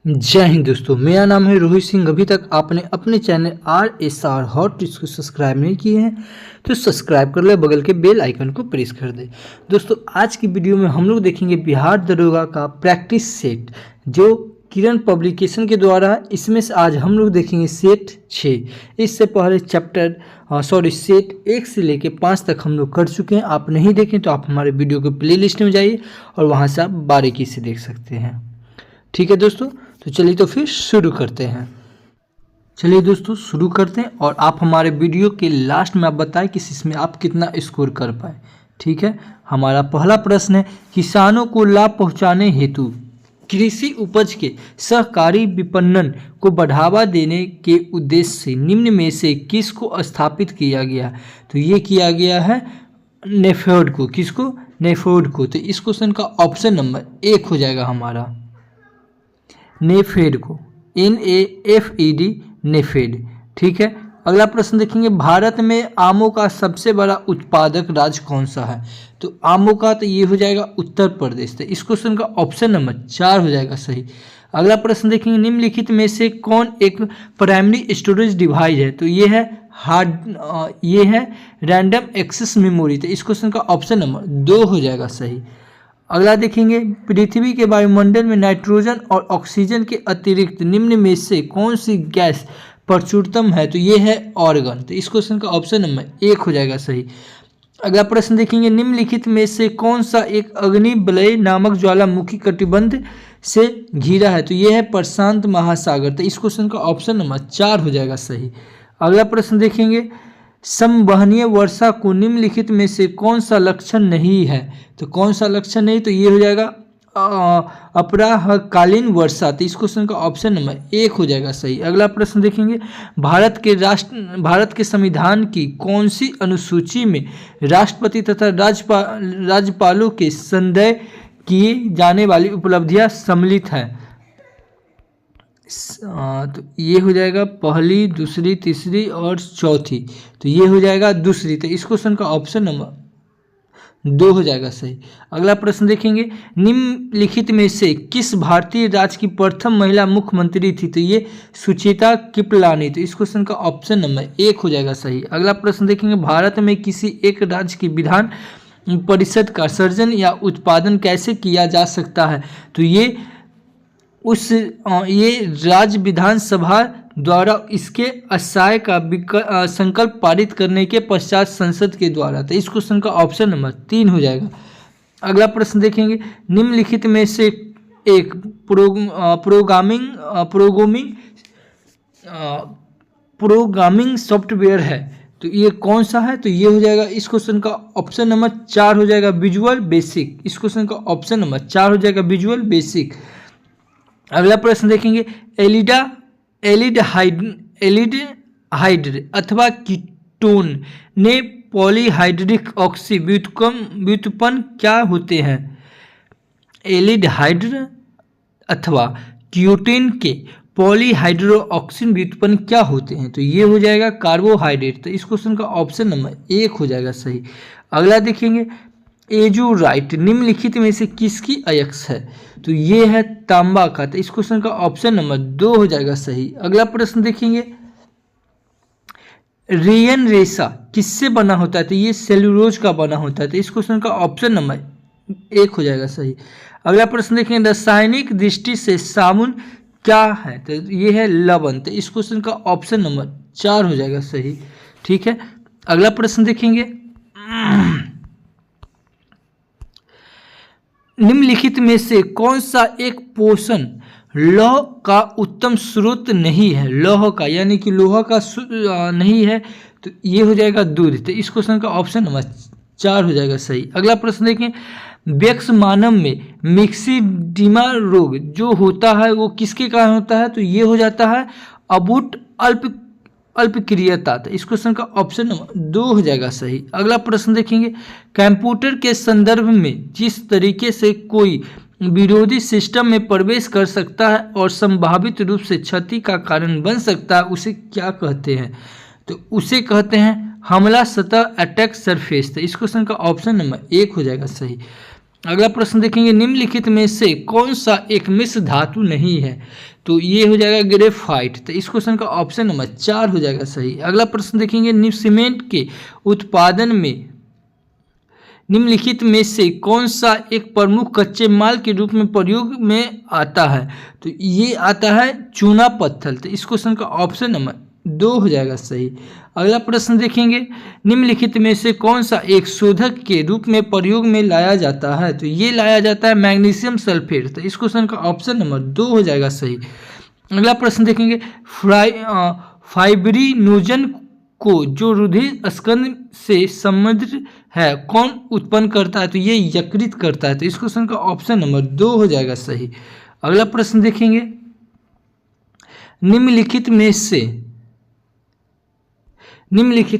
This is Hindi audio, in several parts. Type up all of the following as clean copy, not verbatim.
जय हिंद दोस्तों, मेरा नाम है रोहित सिंह। अभी तक आपने अपने चैनल RSR हॉट टिप्स को सब्सक्राइब नहीं किए हैं तो सब्सक्राइब कर ले, बगल के बेल आइकन को प्रेस कर दे। दोस्तों, आज की वीडियो में हम लोग देखेंगे बिहार दरोगा का प्रैक्टिस सेट जो किरण पब्लिकेशन के द्वारा है। इसमें से आज हम लोग देखेंगे सेट 6। इससे पहले सेट 1 से लेके 5 तक हम लोग कर चुके हैं। आप नहीं देखें तो आप हमारे वीडियो के प्लेलिस्ट में जाइए और वहाँ से आप बारीकी से देख सकते हैं। ठीक है दोस्तों, तो चलिए तो फिर शुरू करते हैं। चलिए दोस्तों शुरू करते हैं और आप हमारे वीडियो के लास्ट में आप बताएं कि इसमें आप कितना स्कोर कर पाए। ठीक है, हमारा पहला प्रश्न है, किसानों को लाभ पहुंचाने हेतु कृषि उपज के सहकारी विपणन को बढ़ावा देने के उद्देश्य से निम्न में से किसको स्थापित किया गया? तो ये किया गया है नेफेड को। किसको? नेफेड को। तो इस क्वेश्चन का ऑप्शन नंबर 1 हो जाएगा हमारा नेफेड को, NAFED, नेफेड। ठीक है, अगला प्रश्न देखेंगे, भारत में आमों का सबसे बड़ा उत्पादक राज्य कौन सा है? तो आमों का तो ये हो जाएगा उत्तर प्रदेश। तो इस क्वेश्चन का ऑप्शन नंबर 4 हो जाएगा सही। अगला प्रश्न देखेंगे, निम्नलिखित में से कौन एक प्राइमरी स्टोरेज डिवाइस है? तो ये है रैंडम एक्सेस मेमोरी। तो इस क्वेश्चन का ऑप्शन नंबर 2 हो जाएगा सही। अगला देखेंगे, पृथ्वी के वायुमंडल में नाइट्रोजन और ऑक्सीजन के अतिरिक्त निम्न में से कौन सी गैस प्रचुरतम है? तो ये है ऑर्गन। तो इस क्वेश्चन का ऑप्शन नंबर 1 हो जाएगा सही। अगला प्रश्न देखेंगे, निम्नलिखित में से कौन सा एक अग्निवलय नामक ज्वालामुखी कटिबंध से घिरा है? तो ये है प्रशांत महासागर। तो इस क्वेश्चन का ऑप्शन नंबर 4 हो जाएगा सही। अगला प्रश्न देखेंगे, संवहनीय वर्षा को निम्नलिखित में से कौन सा लक्षण नहीं है? तो कौन सा लक्षण नहीं? तो ये हो जाएगा अपराहकालीन वर्षा। तो इस क्वेश्चन का ऑप्शन नंबर 1 हो जाएगा सही। अगला प्रश्न देखेंगे, भारत के संविधान की कौन सी अनुसूची में राष्ट्रपति तथा राज्यपालों के संदेह किए जाने वाली उपलब्धियां सम्मिलित हैं? तो ये हो जाएगा पहली, दूसरी, तीसरी और चौथी। तो ये हो जाएगा दूसरी। तो इस क्वेश्चन का ऑप्शन नंबर 2 हो जाएगा सही। अगला प्रश्न देखेंगे, निम्नलिखित में से किस भारतीय राज्य की प्रथम महिला मुख्यमंत्री थी? तो ये सुचेता कृपलानी। तो इस क्वेश्चन का ऑप्शन नंबर 1 हो जाएगा सही। अगला प्रश्न देखेंगे, भारत में किसी एक राज्य की विधान परिषद का सृजन या उत्पादन कैसे किया जा सकता है? तो ये राज्य विधानसभा द्वारा इसके असाय का संकल्प पारित करने के पश्चात संसद के द्वारा। तो इस क्वेश्चन का ऑप्शन नंबर 3 हो जाएगा। अगला प्रश्न देखेंगे, निम्नलिखित में से एक प्रोग्रामिंग सॉफ्टवेयर है, तो ये कौन सा है? तो ये हो जाएगा, इस क्वेश्चन का ऑप्शन नंबर 4 हो जाएगा विजुअल बेसिक। इस क्वेश्चन का ऑप्शन नंबर 4 हो जाएगा विजुअल बेसिक। अगला प्रश्न देखेंगे, एल्डिहाइड अथवा कीटोन ने पॉलीहाइड्रिक ऑक्सी व्युत्पन्न क्या होते हैं? एल्डिहाइड अथवा कीटोन के पॉलीहाइड्रोऑक्सीन व्युत्पन्न क्या होते हैं? तो ये हो जाएगा कार्बोहाइड्रेट। तो इस क्वेश्चन का ऑप्शन नंबर 1 हो जाएगा सही। अगला देखेंगे, एजूराइट निम्नलिखित में से किसकी अयस्क है? तो ये है तांबा का। तो इस क्वेश्चन का ऑप्शन नंबर 2 हो जाएगा सही। अगला प्रश्न देखेंगे, रेयन रेशा किससे बना होता है? तो ये सेल्यूलोज का बना होता है। तो इस क्वेश्चन का ऑप्शन नंबर 1 हो जाएगा सही। अगला प्रश्न देखेंगे, रासायनिक दृष्टि से साबुन क्या है? तो ये है लवण। तो इस क्वेश्चन का ऑप्शन नंबर 4 हो जाएगा सही। ठीक है, अगला प्रश्न देखेंगे, निम्नलिखित में से कौन सा एक पोषण लौह का उत्तम स्रोत नहीं है? लौह का यानी कि लोहा का नहीं है, तो ये हो जाएगा दूध। तो इस क्वेश्चन का ऑप्शन नंबर 4 हो जाएगा सही। अगला प्रश्न देखें, वयस्क मानव में मिक्सिडिमा रोग जो होता है वो किसके कारण होता है? तो ये हो जाता है अबूट अल्पक्रियता। तो इस क्वेश्चन का ऑप्शन नंबर 2 हो जाएगा सही। अगला प्रश्न देखेंगे, कंप्यूटर के संदर्भ में जिस तरीके से कोई विरोधी सिस्टम में प्रवेश कर सकता है और संभावित रूप से क्षति का कारण बन सकता है, उसे क्या कहते हैं? तो उसे कहते हैं हमला सतह, अटैक सरफेस। तो इस क्वेश्चन का ऑप्शन नंबर 1 हो जाएगा सही। अगला प्रश्न देखेंगे, निम्नलिखित में से कौन सा एक मिश्र धातु नहीं है? तो ये हो जाएगा ग्रेफाइट। तो इस क्वेश्चन का ऑप्शन नंबर 4 हो जाएगा सही। अगला प्रश्न देखेंगे, सीमेंट के उत्पादन में निम्नलिखित में से कौन सा एक प्रमुख कच्चे माल के रूप में प्रयोग में आता है? तो ये आता है चूना पत्थर। तो इस क्वेश्चन का ऑप्शन नंबर 2 हो जाएगा सही। अगला प्रश्न देखेंगे, निम्नलिखित में से कौन सा एक शोधक के रूप में प्रयोग में लाया जाता है? तो ये लाया जाता है मैग्नीशियम सल्फेट। तो इस क्वेश्चन का ऑप्शन नंबर 2 हो जाएगा सही। अगला प्रश्न देखेंगे, फाइब्रिनोजन को जो रुधिर स्कंद से समृद्ध है कौन उत्पन्न करता है? तो ये यकृत करता है। तो इस क्वेश्चन का ऑप्शन नंबर 2 हो जाएगा सही। अगला प्रश्न देखेंगे, निम्नलिखित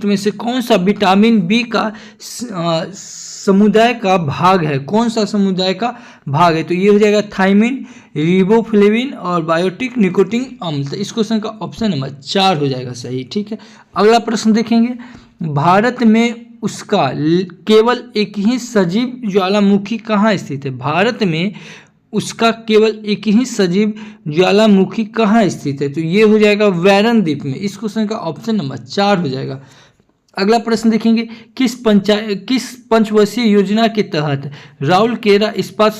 में से कौन सा विटामिन बी का समुदाय का भाग है? कौन सा समुदाय का भाग है? तो ये हो जाएगा थायमिन, रिबोफ्लेविन और बायोटिक निकोटिक अम्ल। तो इस क्वेश्चन का ऑप्शन नंबर 4 हो जाएगा सही। ठीक है, अगला प्रश्न देखेंगे, भारत में उसका केवल एक ही सजीव ज्वालामुखी कहाँ स्थित है? भारत में उसका केवल एक ही सजीव ज्वालामुखी कहाँ स्थित है? तो ये हो जाएगा वैरन द्वीप में। इस क्वेश्चन का ऑप्शन नंबर 4 हो जाएगा। अगला प्रश्न देखेंगे, किस पंचवर्षीय योजना के तहत राउरकेला इस्पात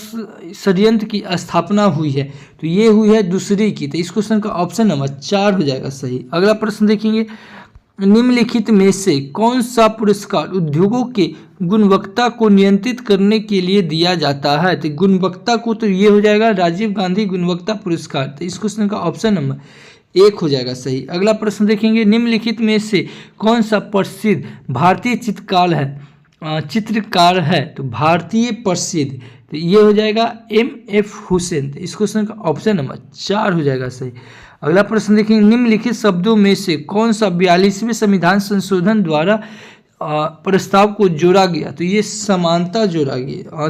संयंत्र की स्थापना हुई है? तो ये हुई है दूसरी की। तो इस क्वेश्चन का ऑप्शन नंबर 4 हो जाएगा सही। अगला प्रश्न देखेंगे, निम्नलिखित में से कौन सा पुरस्कार उद्योगों के गुणवत्ता को नियंत्रित करने के लिए दिया जाता है? तो गुणवत्ता को, तो ये हो जाएगा राजीव गांधी गुणवत्ता पुरस्कार। तो इस क्वेश्चन का ऑप्शन नंबर 1 हो जाएगा सही। अगला प्रश्न देखेंगे, निम्नलिखित में से कौन सा प्रसिद्ध भारतीय चित्रकार है? तो भारतीय प्रसिद्ध, तो ये हो जाएगा MF हुसैन। तो इस क्वेश्चन का ऑप्शन नंबर 4 हो जाएगा सही। अगला प्रश्न देखेंगे, निम्नलिखित शब्दों में से कौन सा 42वें संविधान संशोधन द्वारा प्रस्ताव को जोड़ा गया? तो ये समानता जोड़ा गया,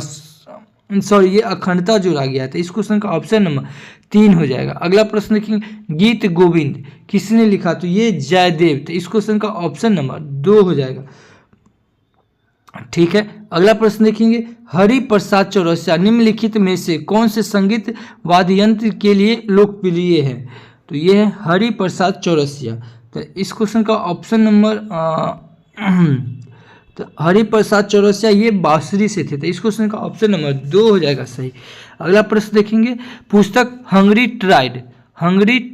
सॉरी ये अखंडता जोड़ा गया। तो इस क्वेश्चन का ऑप्शन नंबर 3 हो जाएगा। अगला प्रश्न देखेंगे, गीत गोविंद किसने लिखा? तो ये जयदेव। तो इस क्वेश्चन का ऑप्शन नंबर 2 हो जाएगा। ठीक है, अगला प्रश्न देखेंगे, हरि प्रसाद चौरसिया निम्नलिखित में से कौन से संगीत वाद्य यंत्र के लिए लोकप्रिय है? तो ये है हरि प्रसाद चौरसिया। तो इस क्वेश्चन का ऑप्शन नंबर तो हरि प्रसाद चौरसिया ये बांसुरी से थे। तो इस क्वेश्चन का ऑप्शन नंबर 2 हो जाएगा सही। अगला प्रश्न देखेंगे, पुस्तक हंगरी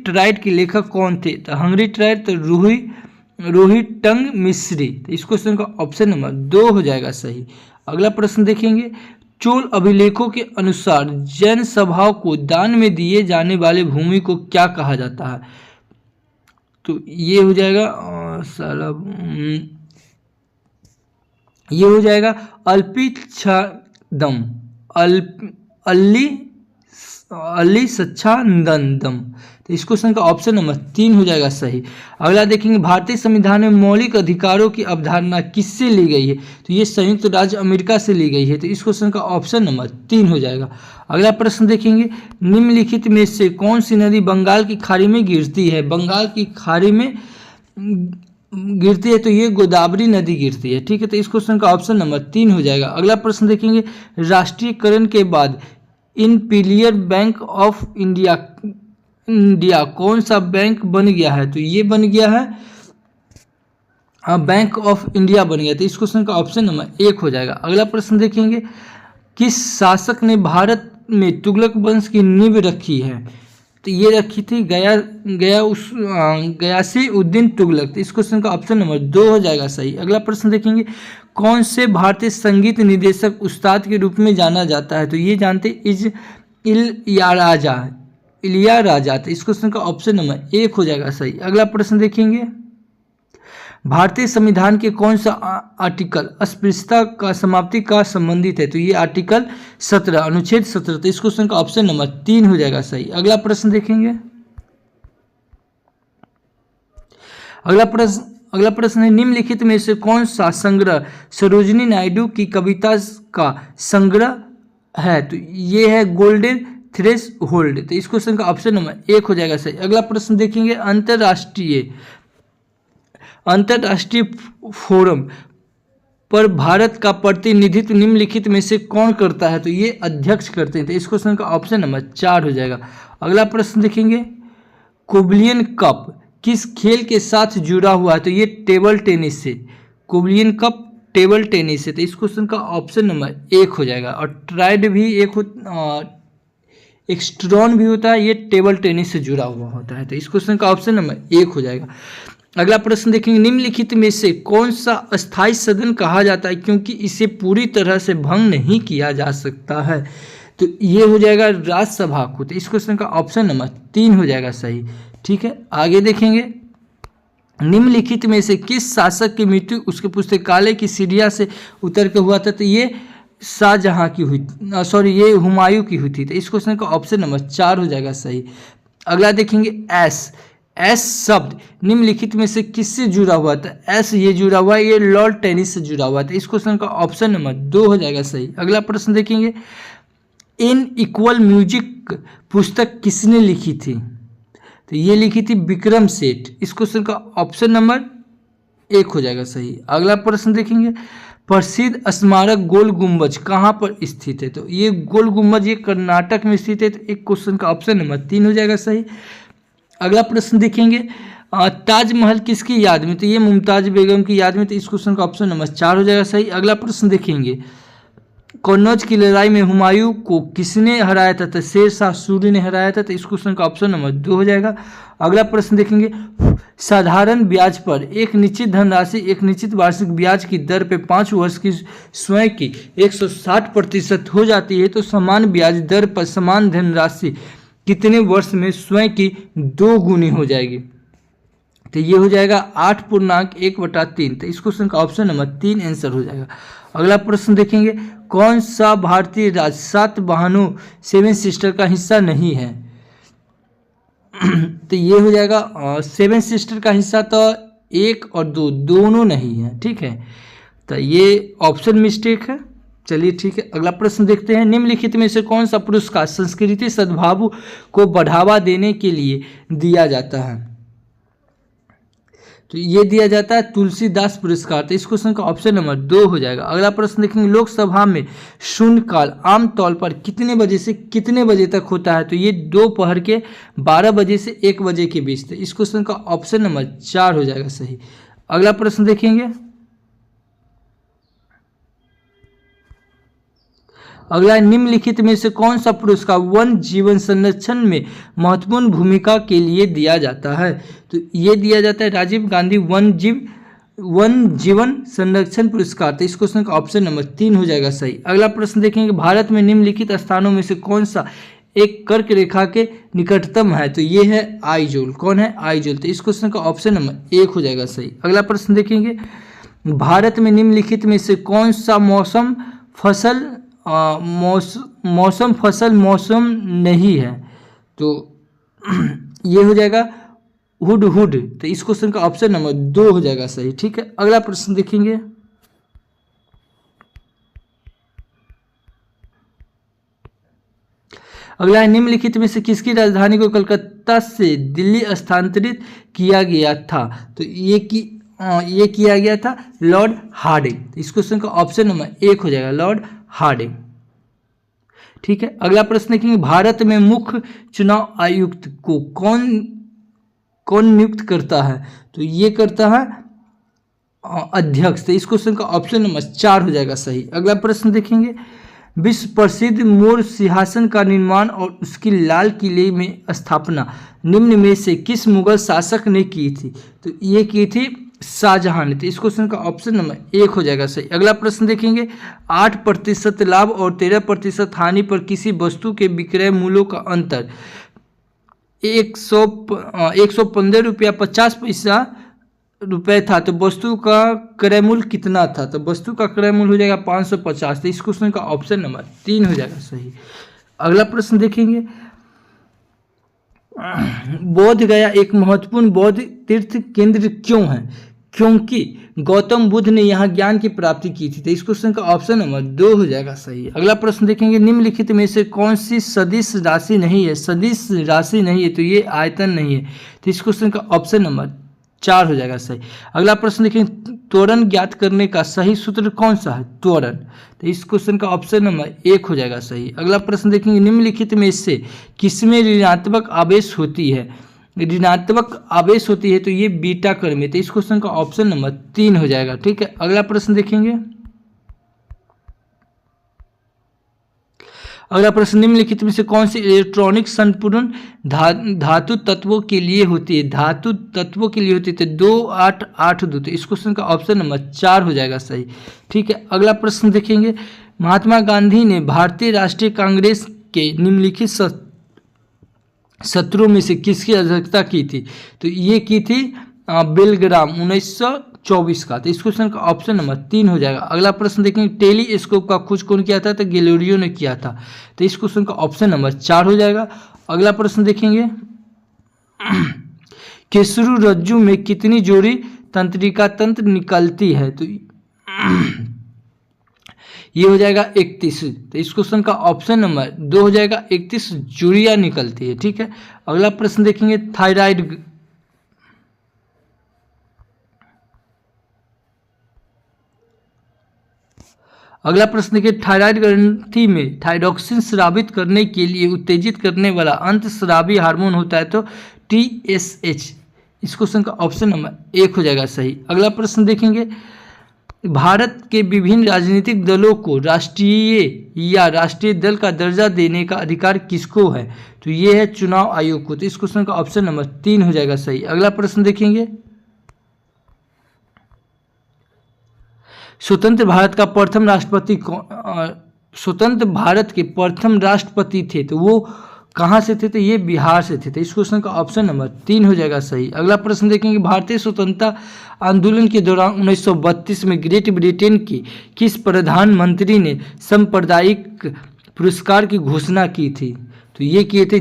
ट्राइड के लेखक कौन थे? तो हंगरी ट्राइड तो रोहितंग मिस्री। तो इस क्वेश्चन का ऑप्शन नंबर 2 हो जाएगा सही। अगला प्रश्न देखेंगे, चोल अभिलेखों के अनुसार जैन सभाओं को दान में दिए जाने वाले भूमि को क्या कहा जाता है? तो ये हो जाएगा ये हो जाएगा अल्पिच्छादम, अल्ली सच्छादम। तो इस क्वेश्चन का ऑप्शन नंबर 3 हो जाएगा सही। अगला देखेंगे, भारतीय संविधान में मौलिक अधिकारों की अवधारणा किससे ली गई है? तो ये संयुक्त राज्य अमेरिका से ली गई है। तो इस क्वेश्चन का ऑप्शन नंबर 3 हो जाएगा। अगला प्रश्न देखेंगे, निम्नलिखित में से कौन सी नदी बंगाल की खाड़ी में गिरती है? बंगाल की खाड़ी में गिरती है तो ये गोदावरी नदी गिरती है। ठीक है, तो इस क्वेश्चन का ऑप्शन नंबर 3 हो जाएगा। अगला प्रश्न देखेंगे, राष्ट्रीयकरण के बाद इंपीरियल बैंक ऑफ इंडिया कौन सा बैंक बन गया है? तो ये बन गया है बैंक ऑफ इंडिया बन गया। तो इस क्वेश्चन का ऑप्शन नंबर 1 हो जाएगा। अगला प्रश्न देखेंगे, किस शासक ने भारत में तुगलक वंश की नींव रखी है? तो ये रखी थी गयासी-उद-दीन तुगलक। तो इस क्वेश्चन का ऑप्शन नंबर 2 हो जाएगा सही। अगला प्रश्न देखेंगे, कौन से भारतीय संगीत निर्देशक उस्ताद के रूप में जाना जाता है? तो ये जानते इलियाराजा। तो इस क्वेश्चन का ऑप्शन नंबर 1 हो जाएगा सही। अगला प्रश्न देखेंगे, भारतीय संविधान के कौन सा आर्टिकल अस्पृश्यता का समाप्ति का संबंधित है? तो ये आर्टिकल 17 अनुच्छेद 17। तो इस क्वेश्चन का ऑप्शन नंबर 3 हो जाएगा सही। अगला प्रश्न देखेंगे, अगला प्रश्न है, निम्नलिखित में से कौन सा संग्रह सरोजिनी नायडू की कविता का संग्रह है? तो ये है गोल्डन थ्रेशोल्ड। तो इस क्वेश्चन का ऑप्शन नंबर 1 हो जाएगा सही। अगला प्रश्न देखेंगे, अंतरराष्ट्रीय फोरम पर भारत का प्रतिनिधित्व निम्नलिखित में से कौन करता है? तो ये अध्यक्ष करते हैं। तो इस क्वेश्चन का ऑप्शन नंबर 4 हो जाएगा। अगला प्रश्न देखेंगे, कुबलियन कप किस खेल के साथ जुड़ा हुआ है? तो ये टेबल टेनिस से। कुबलियन कप टेबल टेनिस से। तो इस क्वेश्चन का ऑप्शन नंबर 1 हो जाएगा। और ट्राइड भी एक्स्ट्रॉन भी होता है, ये टेबल टेनिस से जुड़ा हुआ होता है। तो इस क्वेश्चन का ऑप्शन नंबर 1 हो जाएगा। अगला प्रश्न देखेंगे, निम्नलिखित में से कौन सा अस्थायी सदन कहा जाता है क्योंकि इसे पूरी तरह से भंग नहीं किया जा सकता है? तो ये हो जाएगा राज्यसभा को। तो इस क्वेश्चन का ऑप्शन नंबर 3 हो जाएगा सही। ठीक है, आगे देखेंगे, निम्नलिखित में से किस शासक की मृत्यु उसके पुस्तकालय की सीढ़ियाँ से उतर के हुआ था? तो ये शाहजहां की हुई, ये हुमायूं की हुई थी। तो इस क्वेश्चन का ऑप्शन नंबर 4 हो जाएगा सही। अगला देखेंगे, एस शब्द निम्नलिखित में से किससे जुड़ा हुआ था? एस ये जुड़ा हुआ है, ये लॉर्ड टेनिस से जुड़ा हुआ था। इस क्वेश्चन का ऑप्शन नंबर 2 हो जाएगा सही। अगला प्रश्न देखेंगे, इन इक्वल म्यूजिक पुस्तक किसने लिखी थी? तो ये लिखी थी विक्रम सेठ। इस क्वेश्चन का ऑप्शन नंबर 1 हो जाएगा सही। अगला प्रश्न देखेंगे, प्रसिद्ध स्मारक गोल गुम्बज कहाँ पर स्थित है? तो ये गोल गुम्बज ये कर्नाटक में स्थित है। तो एक क्वेश्चन का ऑप्शन नंबर 3 हो जाएगा सही। अगला प्रश्न देखेंगे, ताजमहल किसकी याद में? तो ये मुमताज बेगम की याद में। तो इस क्वेश्चन का ऑप्शन नंबर 4 हो जाएगा सही। अगला प्रश्न देखेंगे, कन्नौज की लड़ाई में हुमायूं को किसने हराया था? तो शेर शाह सूरी ने हराया था। तो इस क्वेश्चन का ऑप्शन नंबर 2 हो जाएगा। अगला प्रश्न देखेंगे, साधारण ब्याज पर एक निश्चित धनराशि एक निश्चित वार्षिक ब्याज की दर पे 5 वर्ष की स्वयं की 160% हो जाती है तो समान ब्याज दर पर समान धनराशि कितने वर्ष में स्वयं की 2 गुनी हो जाएगी? तो ये हो जाएगा 8.1/3। तो इस क्वेश्चन का ऑप्शन नंबर 3 आंसर हो जाएगा। अगला प्रश्न देखेंगे, कौन सा भारतीय राज्य 7 बहनों 7 सिस्टर का हिस्सा नहीं है? तो ये हो जाएगा 7 सिस्टर का हिस्सा तो 1 और 2 दोनों नहीं है। ठीक है, तो ये ऑप्शन मिस्टेक है। चलिए ठीक है, अगला प्रश्न देखते हैं, निम्नलिखित में से कौन सा पुरस्कार संस्कृति सद्भाव को बढ़ावा देने के लिए दिया जाता है? तो ये दिया जाता है तुलसीदास पुरस्कार। तो इस क्वेश्चन का ऑप्शन नंबर 2 हो जाएगा। अगला प्रश्न देखेंगे, लोकसभा में शून्यकाल आमतौर पर कितने बजे से कितने बजे तक होता है? तो ये दोपहर के 12 बजे से 1 बजे के बीच। तो इस क्वेश्चन का ऑप्शन नंबर 4 हो जाएगा सही। अगला प्रश्न देखेंगे, अगला, निम्नलिखित में से कौन सा पुरस्कार वन जीवन संरक्षण में महत्वपूर्ण भूमिका के लिए दिया जाता है? तो ये दिया जाता है राजीव गांधी वन जीवन संरक्षण पुरस्कार। तो इस क्वेश्चन का ऑप्शन नंबर 3 हो जाएगा सही। अगला प्रश्न देखेंगे, भारत में निम्नलिखित स्थानों में से कौन सा एक कर्क रेखा के निकटतम है? तो ये है आइजोल। कौन है? आइजोल। तो इस क्वेश्चन का ऑप्शन नंबर 1 हो जाएगा सही। अगला प्रश्न देखेंगे, भारत में निम्नलिखित में से कौन सा मौसम फसल मौसम नहीं है? तो ये हो जाएगा हुड। तो इस क्वेश्चन का ऑप्शन नंबर 2 हो जाएगा सही। ठीक है, अगला प्रश्न देखेंगे, अगला है, निम्नलिखित में से किसकी राजधानी को कलकत्ता से दिल्ली स्थानांतरित किया गया था? तो ये किया गया था लॉर्ड हार्डिंग। इस क्वेश्चन का ऑप्शन नंबर 1 हो जाएगा, लॉर्ड हार्डिंग। ठीक है, अगला प्रश्न देखेंगे, भारत में मुख्य चुनाव आयुक्त को कौन नियुक्त करता है? तो ये करता है अध्यक्ष। तो इस क्वेश्चन का ऑप्शन नंबर 4 हो जाएगा सही। अगला प्रश्न देखेंगे, विश्व प्रसिद्ध मोर सिंहासन का निर्माण और उसकी लाल किले में स्थापना निम्न में से किस मुगल शासक ने की थी? तो ये की थी शाहजहां ने। तो इस क्वेश्चन का ऑप्शन नंबर 1 हो जाएगा सही। अगला प्रश्न देखेंगे, 8% लाभ और 13% हानि पर किसी वस्तु के विक्रय मूल्यों का अंतर 115 रुपया 50 पैसा रुपए था तो वस्तु का क्रय मूल्य कितना था? तो वस्तु का क्रय मूल्य हो जाएगा 550। तो इस क्वेश्चन का ऑप्शन नंबर 3 हो जाएगा सही। अगला प्रश्न देखेंगे, बोध गया एक महत्वपूर्ण बौद्ध तीर्थ केंद्र क्यों है? क्योंकि गौतम बुद्ध ने यहाँ ज्ञान की प्राप्ति की थी। तो इस क्वेश्चन का ऑप्शन नंबर 2 हो जाएगा सही। अगला प्रश्न देखेंगे, निम्नलिखित में से कौन सी सदिश राशि नहीं है? सदिश राशि नहीं है तो ये आयतन नहीं है। तो इस क्वेश्चन का ऑप्शन नंबर 4 हो जाएगा सही। अगला प्रश्न देखेंगे, त्वरण ज्ञात करने का सही सूत्र कौन सा है? त्वरण। तो इस क्वेश्चन का ऑप्शन नंबर 1 हो जाएगा सही। अगला प्रश्न देखेंगे, निम्नलिखित में से किसमें ऋणात्मक आवेश होती है? ऋणात्मक आवेश होती है तो ये बीटा कण में। तो इस क्वेश्चन का ऑप्शन नंबर 3 हो जाएगा। ठीक है, अगला प्रश्न देखेंगे। अगला प्रश्न, निम्नलिखित में से कौन सी इलेक्ट्रॉनिक संपूर्ण धातु तत्वों के लिए होती है? धातु तत्वों के लिए होती है तो 2882। तो इस क्वेश्चन का ऑप्शन नंबर 4 हो जाएगा सही। ठीक है, अगला प्रश्न देखेंगे, महात्मा गांधी ने भारतीय राष्ट्रीय कांग्रेस के निम्नलिखित सत्रों में से किसकी अध्यक्षता की थी? तो ये की थी बेलग्राम 1924 का। तो इस क्वेश्चन का ऑप्शन नंबर 3 हो जाएगा। अगला प्रश्न देखेंगे, टेलीस्कोप का खोज कौन किया था? तो गैलीलियो ने किया था। तो इस क्वेश्चन का ऑप्शन नंबर 4 हो जाएगा। अगला प्रश्न देखेंगे, केसरू रज्जु में कितनी जोड़ी तंत्रिका तंत्र निकलती है? तो ये हो जाएगा 31। तो इस क्वेश्चन का ऑप्शन नंबर 2 हो जाएगा, 31 जोड़ियां निकलती है। ठीक है, अगला प्रश्न देखेंगे, थायराइड अगला प्रश्न देखिए, थायराइड ग्रंथि में थायरॉक्सिन स्रावित करने के लिए उत्तेजित करने वाला अंतःस्रावी हार्मोन होता है तो TSH। इस क्वेश्चन का ऑप्शन नंबर 1 हो जाएगा सही। अगला प्रश्न देखेंगे, भारत के विभिन्न राजनीतिक दलों को राष्ट्रीय या राष्ट्रीय दल का दर्जा देने का अधिकार किसको है? तो ये है चुनाव आयोग को। तो इस क्वेश्चन का ऑप्शन नंबर 3 हो जाएगा सही। अगला प्रश्न देखेंगे, स्वतंत्र भारत का प्रथम राष्ट्रपति स्वतंत्र भारत के प्रथम राष्ट्रपति थे तो वो कहाँ से थे? तो ये बिहार से थे। तो इस क्वेश्चन का ऑप्शन नंबर 3 हो जाएगा सही। अगला प्रश्न देखेंगे, भारतीय स्वतंत्रता आंदोलन के दौरान 1932 में ग्रेट ब्रिटेन की किस प्रधानमंत्री ने सांप्रदायिक पुरस्कार की घोषणा की थी? तो ये किए थे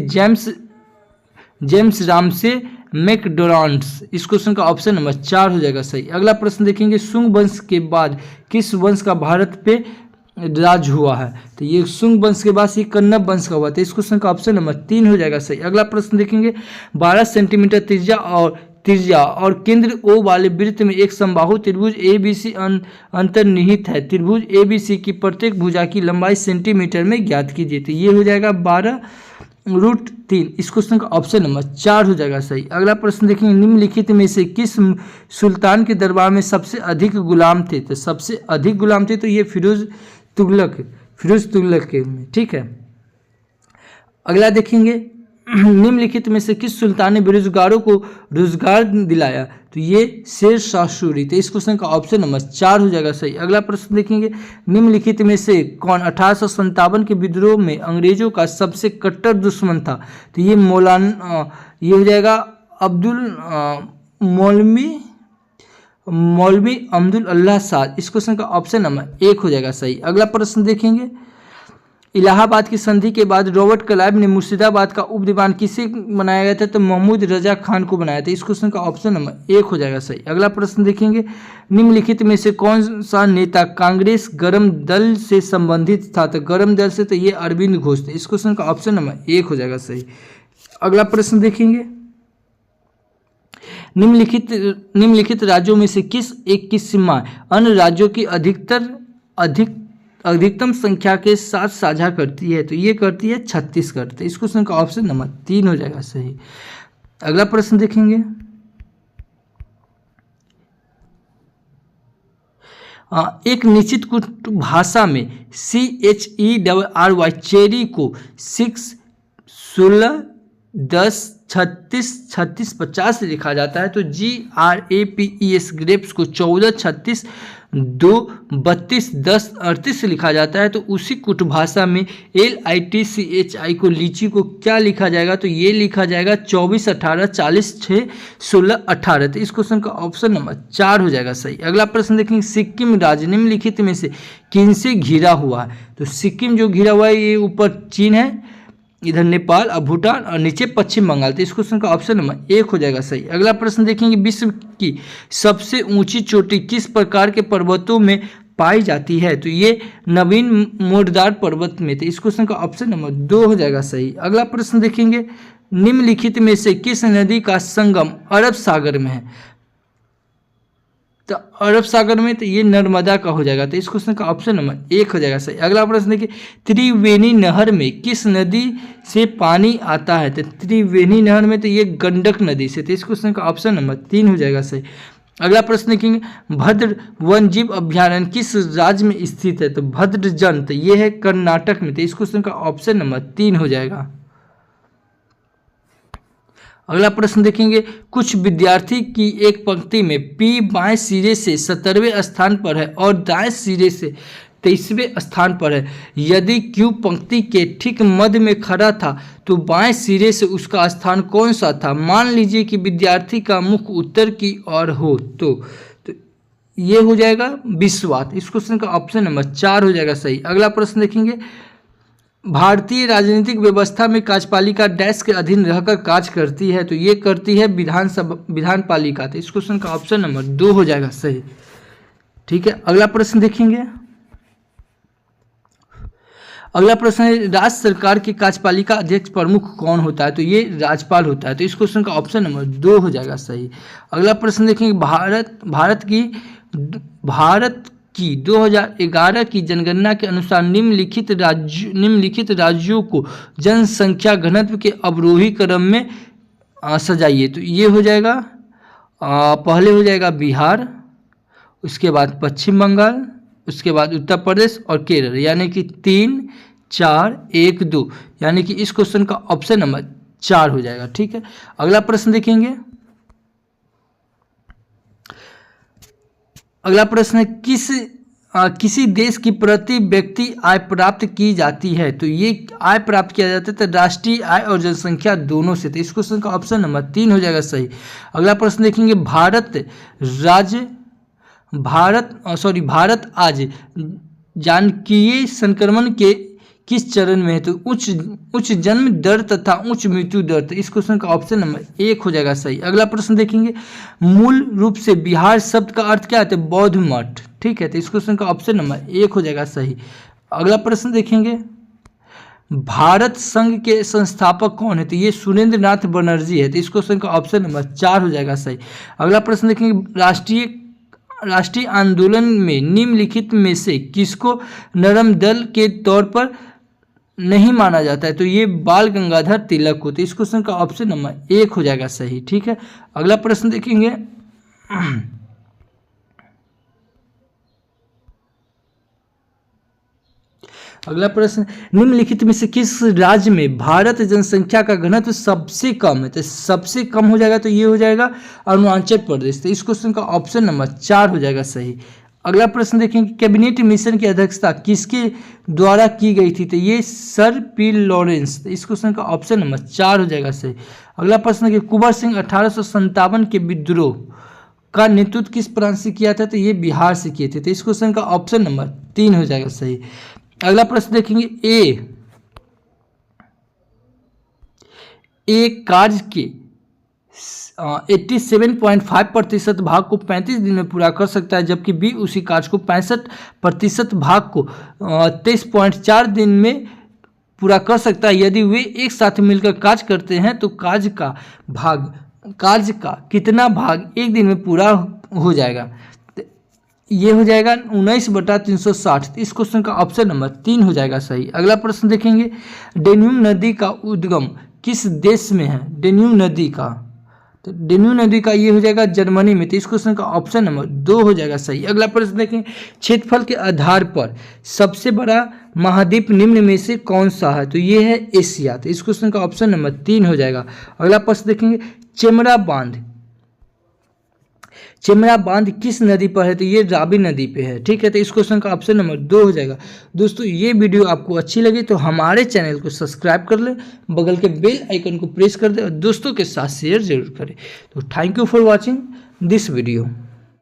जेम्स रामसे मैकडोनाल्ड्स। इस क्वेश्चन का ऑप्शन नंबर 4 हो जाएगा सही। अगला प्रश्न देखेंगे, शुंग वंश के बाद किस वंश का भारत पे राज हुआ है? तो ये शुंग वंश के बाद ये कन्नब वंश का हुआ था। इस क्वेश्चन का ऑप्शन नंबर 3 हो जाएगा सही। अगला प्रश्न देखेंगे, 12 सेंटीमीटर त्रिज्या और केंद्र O वाले वृत्त में एक समबाहु त्रिभुज ABC अंतर्निहित है। त्रिभुज ABC की प्रत्येक भुजा की लंबाई सेंटीमीटर में ज्ञात कीजिए। तो ये हो जाएगा 12√3। इस क्वेश्चन का ऑप्शन नंबर 4 हो जाएगा सही। अगला प्रश्न देखेंगे, निम्नलिखित में से किस सुल्तान के दरबार में सबसे अधिक गुलाम थे? तो सबसे अधिक गुलाम थे तो ये फिरोज तुगलक के में। ठीक है, अगला देखेंगे, निम्नलिखित में से किस सुल्तान ने बेरोजगारों को रोजगार दिलाया? तो ये शेर शाह सूरी। तो इस क्वेश्चन का ऑप्शन नंबर 4 हो जाएगा सही। अगला प्रश्न देखेंगे, निम्नलिखित में से कौन 1857 के विद्रोह में अंग्रेजों का सबसे कट्टर दुश्मन था? तो ये ये हो जाएगा मौलवी अब्दुल अल्लाह साद। इस क्वेश्चन का ऑप्शन नंबर 1 हो जाएगा सही। अगला प्रश्न देखेंगे, इलाहाबाद की संधि के बाद रॉबर्ट क्लाइव ने मुर्शिदाबाद का उप दीवान किसे बनाया गया था? तो महमूद रजा खान को बनाया था। इस क्वेश्चन का ऑप्शन नंबर 1 हो जाएगा सही। अगला प्रश्न देखेंगे, निम्नलिखित में से कौन सा नेता कांग्रेस गरम दल से संबंधित था? तो गरम दल से तो ये अरविंद घोष थे। इस क्वेश्चन का ऑप्शन नंबर 1 हो जाएगा सही। अगला प्रश्न देखेंगे, निम्नलिखित राज्यों में से किस एक की सीमा अन्य राज्यों की अधिकतम संख्या के साथ साझा करती है? तो ये करती है छत्तीसगढ़। तो इस क्वेश्चन का ऑप्शन नंबर 3 हो जाएगा सही। अगला प्रश्न देखेंगे, एक निश्चित कुछ भाषा में CHERRY चेरी को 6, 16, 10, 36, 36, 50 से लिखा जाता है। तो GRAPES ग्रेप्स को 14, 36, 2, 32, 10, 38 से लिखा जाता है। तो उसी कुट भाषा में LITCHI को लीची को क्या लिखा जाएगा? तो ये लिखा जाएगा 24, 18, 40, 6, 16, 18। तो इस क्वेश्चन का ऑप्शन नंबर 4 हो जाएगा सही। अगला प्रश्न देखेंगे, सिक्किम राज्य निम्नलिखित में से किनसे घिरा हुआ है? तो सिक्किम जो घिरा हुआ है ये ऊपर चीन है, इधर नेपाल और भूटान और नीचे पश्चिम बंगाल। तो इस क्वेश्चन का ऑप्शन नंबर 1 हो जाएगा सही। अगला प्रश्न देखेंगे, विश्व की सबसे ऊंची चोटी किस प्रकार के पर्वतों में पाई जाती है? तो ये नवीन मोड़दार पर्वत में। तो इस क्वेश्चन का ऑप्शन नंबर 2 हो जाएगा सही। अगला प्रश्न देखेंगे, निम्नलिखित में से किस नदी का संगम अरब सागर में है? तो अरब सागर में, तो ये नर्मदा का हो जाएगा। तो इस क्वेश्चन का ऑप्शन नंबर 1 हो जाएगा सही। अगला प्रश्न देखिए, त्रिवेणी नहर में किस नदी से पानी आता है? तो त्रिवेणी नहर में तो ये गंडक नदी से। तो इस क्वेश्चन का ऑप्शन नंबर 3 हो जाएगा सही। अगला प्रश्न देखेंगे, भद्र वन्यजीव अभ्यारण्य किस राज्य में स्थित है? तो भद्रजन, तो ये है कर्नाटक में। तो इस क्वेश्चन का ऑप्शन नंबर 3 हो जाएगा। अगला प्रश्न देखेंगे, कुछ विद्यार्थी की एक पंक्ति में पी बाएं सिरे से 17वें स्थान पर है और दाएं सिरे से 23वें स्थान पर है। यदि क्यू पंक्ति के ठीक मध्य में खड़ा था तो बाएं सिरे से उसका स्थान कौन सा था? मान लीजिए कि विद्यार्थी का मुख उत्तर की ओर हो तो ये हो जाएगा विश्वात। इस क्वेश्चन का ऑप्शन नंबर 4 हो जाएगा सही। अगला प्रश्न देखेंगे, भारतीय राजनीतिक व्यवस्था में कार्यपालिका डैश के अधीन रहकर कार्य करती है? तो ये करती है विधान पालिका। तो इस क्वेश्चन का ऑप्शन नंबर 2 हो जाएगा सही। ठीक है, अगला प्रश्न देखेंगे। अगला प्रश्न है, राज्य सरकार के कार्यपालिका अध्यक्ष प्रमुख कौन होता है? तो ये राज्यपाल होता है। तो इस क्वेश्चन का ऑप्शन नंबर 2 हो जाएगा सही। अगला प्रश्न देखेंगे, भारत की 2011 की जनगणना के अनुसार निम्नलिखित राज्यों को जनसंख्या घनत्व के अवरोही क्रम में सजाइए। तो ये हो जाएगा, पहले हो जाएगा बिहार, उसके बाद पश्चिम बंगाल, उसके बाद उत्तर प्रदेश और केरल, यानी कि 3, 4, 1, 2, यानी कि इस क्वेश्चन का ऑप्शन नंबर 4 हो जाएगा। ठीक है, अगला प्रश्न देखेंगे। अगला प्रश्न है, किसी देश की प्रति व्यक्ति आय प्राप्त की जाती है? तो ये आय प्राप्त किया जाता है तो राष्ट्रीय आय और जनसंख्या दोनों से। तो इस क्वेश्चन का ऑप्शन नंबर 3 हो जाएगा सही। अगला प्रश्न देखेंगे, भारत आज जानकीय संक्रमण के किस चरण में है? तो उच्च जन्म दर तथा उच्च मृत्यु दर। तो इस क्वेश्चन का ऑप्शन नंबर 1 हो जाएगा सही। अगला प्रश्न देखेंगे, मूल रूप से बिहार शब्द का अर्थ क्या है? बौद्ध मठ। ठीक है, तो इस क्वेश्चन का ऑप्शन नंबर 1 हो जाएगा सही। अगला प्रश्न देखेंगे, भारत संघ के संस्थापक कौन है? तो ये सुरेंद्र नाथ बनर्जी है। तो इस क्वेश्चन का ऑप्शन नंबर 4 हो जाएगा सही। अगला प्रश्न देखेंगे, राष्ट्रीय आंदोलन में निम्नलिखित में से किसको नरम दल के तौर पर नहीं माना जाता है? तो ये बाल गंगाधर तिलक को। तो इस क्वेश्चन का ऑप्शन नंबर 1 हो जाएगा सही। ठीक है, अगला प्रश्न देखेंगे, अगला प्रश्न, निम्नलिखित में से किस राज्य में भारत जनसंख्या का घनत्व सबसे कम है? तो सबसे कम हो जाएगा, तो ये हो जाएगा अरुणाचल प्रदेश। तो इस क्वेश्चन का ऑप्शन नंबर 4 हो जाएगा सही। अगला प्रश्न देखेंगे, कैबिनेट मिशन की अध्यक्षता किसके द्वारा की गई थी? तो ये सर पी लॉरेंस। तो इस क्वेश्चन का ऑप्शन नंबर 4 हो जाएगा सही। अगला प्रश्न देखिए, कुंवर सिंह 1857 के विद्रोह का नेतृत्व किस प्रांत से किया था? तो ये बिहार से किए थे। तो इस क्वेश्चन का ऑप्शन नंबर 3 हो जाएगा सही। अगला प्रश्न देखेंगे, ए कार्य के 87.5% भाग को 35 दिन में पूरा कर सकता है, जबकि बी उसी कार्य को 65% भाग को 23.4 दिन में पूरा कर सकता है। यदि वे एक साथ मिलकर कार्य करते हैं तो कार्य का कितना भाग एक दिन में पूरा हो जाएगा? ये हो जाएगा 19/360। इस क्वेश्चन का ऑप्शन नंबर 3 हो जाएगा सही। अगला प्रश्न देखेंगे, डेन्यूब नदी का उद्गम किस देश में है? डेन्यूब नदी का, तो डेन्यूब नदी का ये हो जाएगा जर्मनी में। तो इस क्वेश्चन का ऑप्शन नंबर 2 हो जाएगा सही। अगला प्रश्न देखें, क्षेत्रफल के आधार पर सबसे बड़ा महाद्वीप निम्न में से कौन सा है? तो ये है एशिया। तो इस क्वेश्चन का ऑप्शन नंबर 3 हो जाएगा। अगला प्रश्न देखेंगे, चेमरा बांध किस नदी पर है? तो ये रावी नदी पे है। ठीक है, तो इस क्वेश्चन का ऑप्शन नंबर 2 हो जाएगा। दोस्तों, ये वीडियो आपको अच्छी लगी तो हमारे चैनल को सब्सक्राइब कर ले, बगल के बेल आइकन को प्रेस कर दे और दोस्तों के साथ शेयर जरूर करें। तो thank you for watching this video.